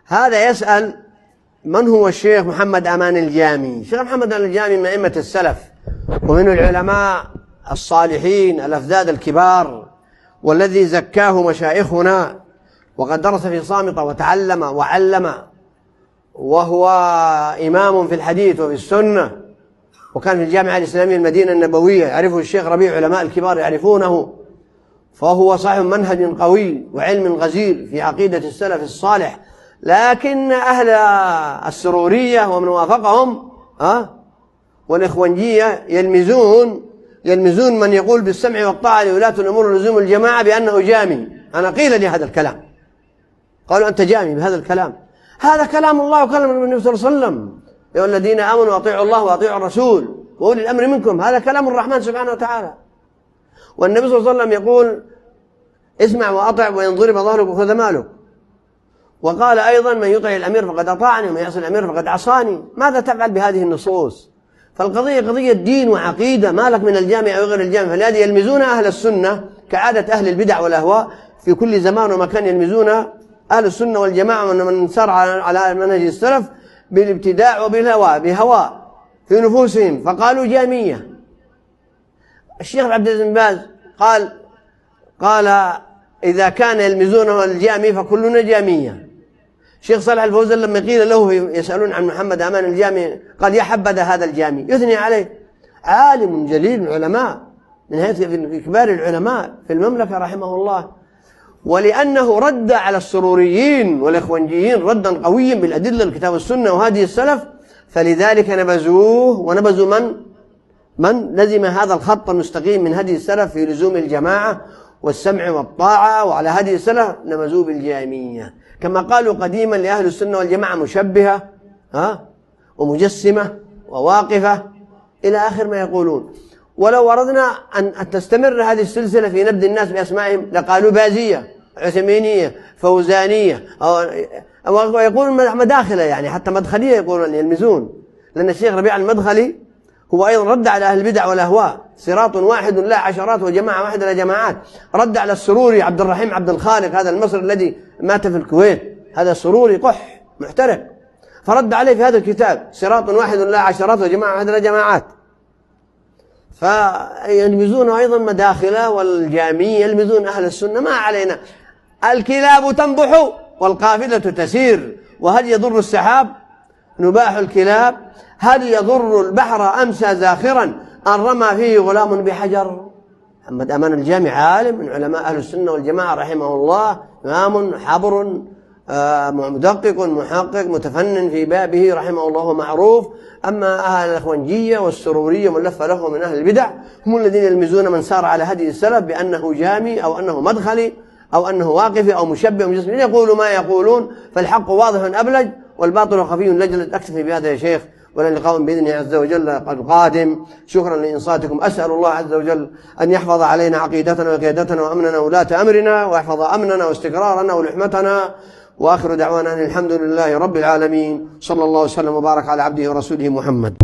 هذا يسأل من هو الشيخ محمد أمان الجامي؟ الشيخ محمد أمان الجامي من أئمة السلف ومن العلماء الصالحين الأفذاذ الكبار، والذي زكاه مشايخنا، وقد درس في صامتة وتعلم وعلم، وهو إمام في الحديث وفي السنة، وكان في الجامعة الإسلامية المدينة النبوية، يعرفه الشيخ ربيع، علماء الكبار يعرفونه، فهو صاحب منهج قوي وعلم غزير في عقيدة السلف الصالح. لكن أهل السرورية ومن وافقهم والإخوانجية يلمزون من يقول بالسمع والطاعة لولاة الأمور ولزوم الجماعة بأنه جامي. أنا قيل لي هذا الكلام، قالوا أنت جامي بهذا الكلام. هذا كلام الله وكلام النبي صلى الله عليه وسلم: يا الذين آمنوا أطيعوا الله وأطيعوا الرسول وأولي الأمر منكم. هذا كلام الرحمن سبحانه وتعالى. والنبي صلى الله عليه وسلم يقول: اسمع وأطع وإن ضرب ظهرك وخذ مالك. وقال أيضا: من يطع الأمير فقد أطاعني ومن يعصي الأمير فقد عصاني. ماذا تفعل بهذه النصوص؟ فالقضية قضية دين وعقيدة، ما لك من الجامع أو غير الجامع. فلهذا يلمزون أهل السنة كعادة أهل البدع والأهواء في كل زمان ومكان، يلمزون أهل السنة والجماعة من سار على منهج السلف بالابتداع وبالهواء بهواء في نفوسهم، فقالوا جامية. الشيخ عبد العزيز بن باز قال إذا كان يلمزونه الجامي فكلنا جامية. الشيخ صالح الفوزان لما قيل له يسألون عن محمد أمان الجامي قال: يا حبذا هذا الجامي، يثني عليه. عالم جليل من العلماء، من هيئة في كبار العلماء في المملكة رحمه الله. ولأنه رد على السروريين والإخوانجيين ردا قويا بالأدلة الكتاب والسنة وهدي السلف، فلذلك نبذوه ونبذوا من لزم هذا الخط المستقيم من هدي السلف في لزوم الجماعة والسمع والطاعة وعلى هدي السلف، نبذوه بالجامية. كما قالوا قديما لأهل السنة والجماعة: مشبهة ومجسمة وواقفة إلى آخر ما يقولون. ولو أردنا أن تستمر هذه السلسلة في نبذ الناس بأسمائهم لقالوا بازية، عثيمينية، فوزانية، أو يقولون مداخلة، يعني حتى مدخلية يقولون يلمزون. لأن الشيخ ربيع المدخلي هو أيضا رد على أهل البدع والأهواء: صراط واحد لا عشرات وجماعة واحدة لا جماعات. رد على السروري عبد الرحيم عبد الخالق، هذا المصري الذي مات في الكويت، هذا سروري قح محترق، فرد عليه في هذا الكتاب: صراط واحد لا عشرات وجماعة واحدة لا جماعات. فيلمزون أيضا مداخلة، والجامية يلمزون أهل السنة. ما علينا، الكلاب تنضح والقافلة تسير، وهل يضر السحاب نباح الكلاب؟ هل يضر البحر أمسى زاخرا أن رمى فيه غلام بحجر؟ محمد أمان الجامي عالم من علماء أهل السنة والجماعة رحمه الله، إمام حبر مدقق محقق متفنن في بابه رحمه الله معروف. أما أهل الإخوانجية والسرورية من لف له من أهل البدع هم الذين يلمزون من سار على هدي السلف بأنه جامي أو أنه مدخلي أو أنه واقفي أو مشبه مجسم. يقولوا ما يقولون، فالحق واضح أبلج والباطل خفي لجلد. أكتفي بهذا يا شيخ، ولن لقاء بإذنه عز وجل القادم. شكرا لإنصاتكم. أسأل الله عز وجل أن يحفظ علينا عقيدتنا وقيادتنا وأمننا وولاة أمرنا، ويحفظ أمننا واستقرارنا ولحمتنا. وآخر دعوانا أن الحمد لله رب العالمين، صلى الله وسلم وبارك على عبده ورسوله محمد.